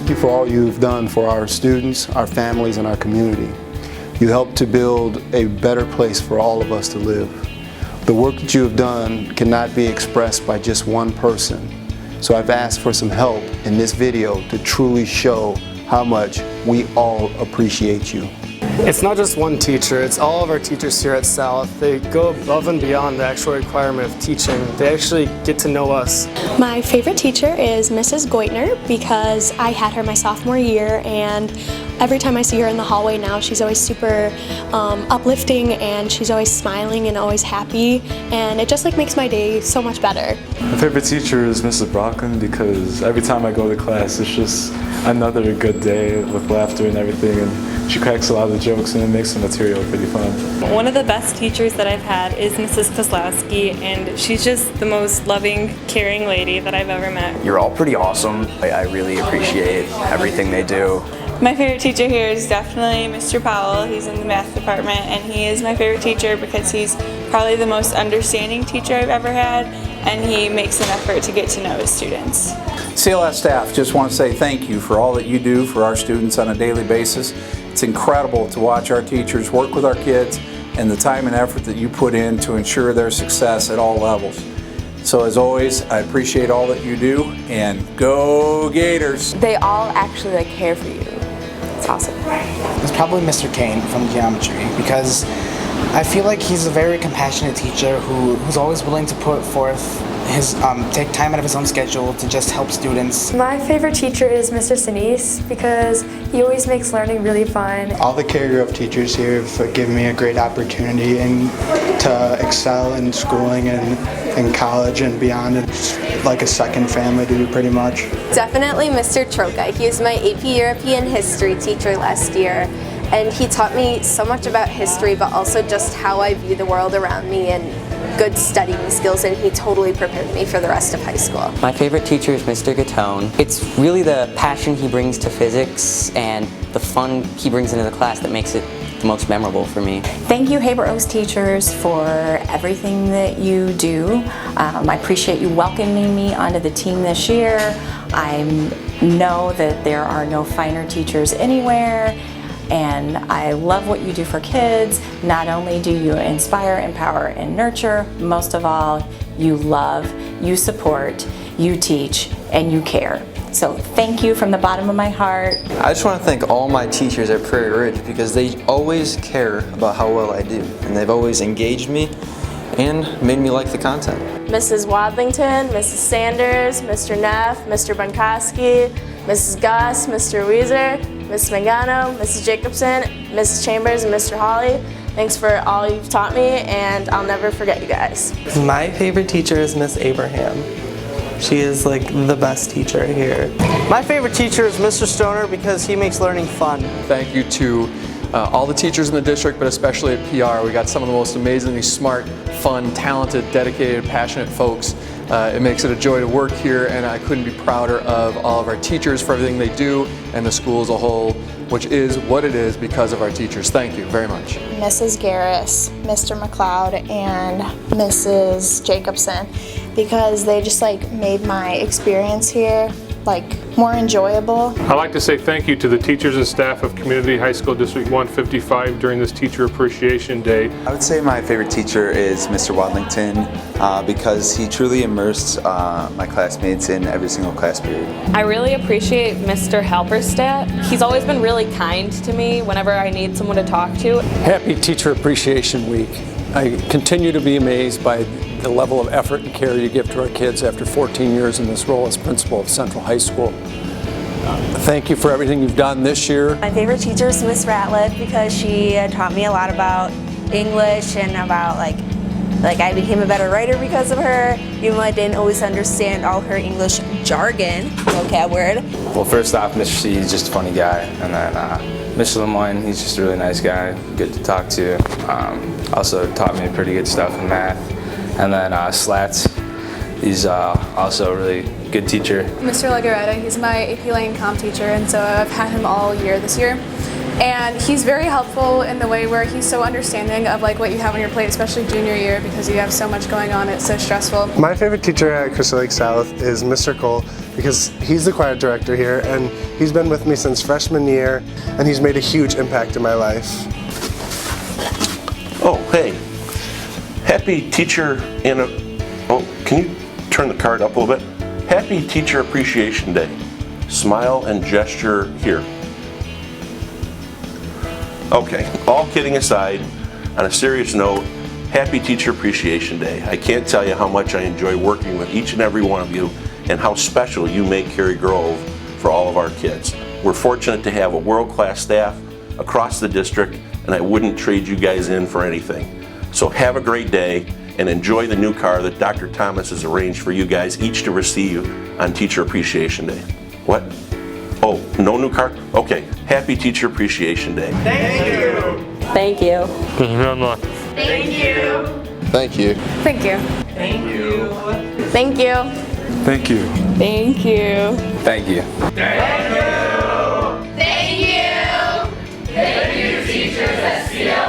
Thank you for all you've done for our students, our families, and our community. You helped to build a better place for all of us to live. The work that you have done cannot be expressed by just one person. So I've asked for some help in this video to truly show how much we all appreciate you. It's not just one teacher, it's all of our teachers here at South. They go above and beyond the actual requirement of teaching. They actually get to know us. My favorite teacher is Mrs. Goitner because I had her my sophomore year, and every time I see her in the hallway now, she's always super uplifting, and she's always smiling and always happy, and it just makes my day so much better. My favorite teacher is Mrs. Brockman because every time I go to class it's just another good day with laughter and everything, and she cracks a lot of jokes and it makes the material pretty fun. One of the best teachers that I've had is Mrs. Kozlowski, and she's just the most loving, caring lady that I've ever met. You're all pretty awesome. I really appreciate everything they do. My favorite teacher here is definitely Mr. Powell. He's in the math department, and he is my favorite teacher because he's probably the most understanding teacher I've ever had, and he makes an effort to get to know his students. CLS staff, just want to say thank you for all that you do for our students on a daily basis. It's incredible to watch our teachers work with our kids and the time and effort that you put in to ensure their success at all levels. So as always, I appreciate all that you do, and go Gators! They all actually care for you. It's awesome. It's probably Mr. Kane from geometry because I feel like he's a very compassionate teacher who's always willing to put forth his take time out of his own schedule to just help students. My favorite teacher is Mr. Sinise because he always makes learning really fun. All the career of teachers here have given me a great opportunity to excel in schooling and in college and beyond. It's like a second family to me pretty much. Definitely Mr. Troca. He was my AP European history teacher last year, and he taught me so much about history, but also just how I view the world around me and good studying skills, and he totally prepared me for the rest of high school. My favorite teacher is Mr. Gatone. It's really the passion he brings to physics and the fun he brings into the class that makes it the most memorable for me. Thank you, Haber Oaks teachers, for everything that you do. I appreciate you welcoming me onto the team this year. I know that there are no finer teachers anywhere, and I love what you do for kids. Not only do you inspire, empower, and nurture, most of all, you love, you support, you teach, and you care. So thank you from the bottom of my heart. I just want to thank all my teachers at Prairie Ridge because they always care about how well I do, and they've always engaged me and made me like the content. Mrs. Wadlington, Mrs. Sanders, Mr. Neff, Mr. Bunkoski, Mrs. Gus, Mr. Weiser, Mrs. Mangano, Mrs. Jacobson, Mrs. Chambers, and Mr. Hawley. Thanks for all you've taught me, and I'll never forget you guys. My favorite teacher is Miss Abraham. She is the best teacher here. My favorite teacher is Mr. Stoner because he makes learning fun. Thank you to all the teachers in the district, but especially at PR. We got some of the most amazingly smart, fun, talented, dedicated, passionate folks. It makes it a joy to work here, and I couldn't be prouder of all of our teachers for everything they do, and the school as a whole, which is what it is because of our teachers. Thank you very much. Mrs. Garris, Mr. McLeod, and Mrs. Jacobson, because they just made my experience here more enjoyable. I'd like to say thank you to the teachers and staff of Community High School District 155 during this Teacher Appreciation Day. I would say my favorite teacher is Mr. Wadlington because he truly immersed my classmates in every single class period. I really appreciate Mr. Halberstadt. He's always been really kind to me whenever I need someone to talk to. Happy Teacher Appreciation Week. I continue to be amazed by the level of effort and care you give to our kids after 14 years in this role as principal of Central High School. Thank you for everything you've done this year. My favorite teacher is Miss Ratliff because she taught me a lot about English and about I became a better writer because of her, even though I didn't always understand all her English jargon, vocab word. Well, first off, Mr. C is just a funny guy, and then Mr. Lemoyne, he's just a really nice guy, good to talk to. Also taught me pretty good stuff in math. And then Slats, he's also a really good teacher. Mr. Legaretta, he's my AP Lang Comp teacher, and so I've had him all year this year. And he's very helpful in the way where he's so understanding of what you have on your plate, especially junior year, because you have so much going on, it's so stressful. My favorite teacher at Crystal Lake South is Mr. Cole because he's the choir director here and he's been with me since freshman year and he's made a huge impact in my life. Oh, hey. Happy Teacher can you turn the card up a little bit? Happy Teacher Appreciation Day. Smile and gesture here. Okay, all kidding aside, on a serious note, happy Teacher Appreciation Day. I can't tell you how much I enjoy working with each and every one of you and how special you make Cary Grove for all of our kids. We're fortunate to have a world-class staff across the district, and I wouldn't trade you guys in for anything. So have a great day and enjoy the new car that Dr. Thomas has arranged for you guys each to receive on Teacher Appreciation Day. What? Oh, no new car? Okay, happy Teacher Appreciation Day. Thank you. Thank you. Thank you. Thank you. Thank you. Thank you. Thank you. Thank you. Thank you. Thank you. Thank you. Thank you. Thank you, teachers at CL.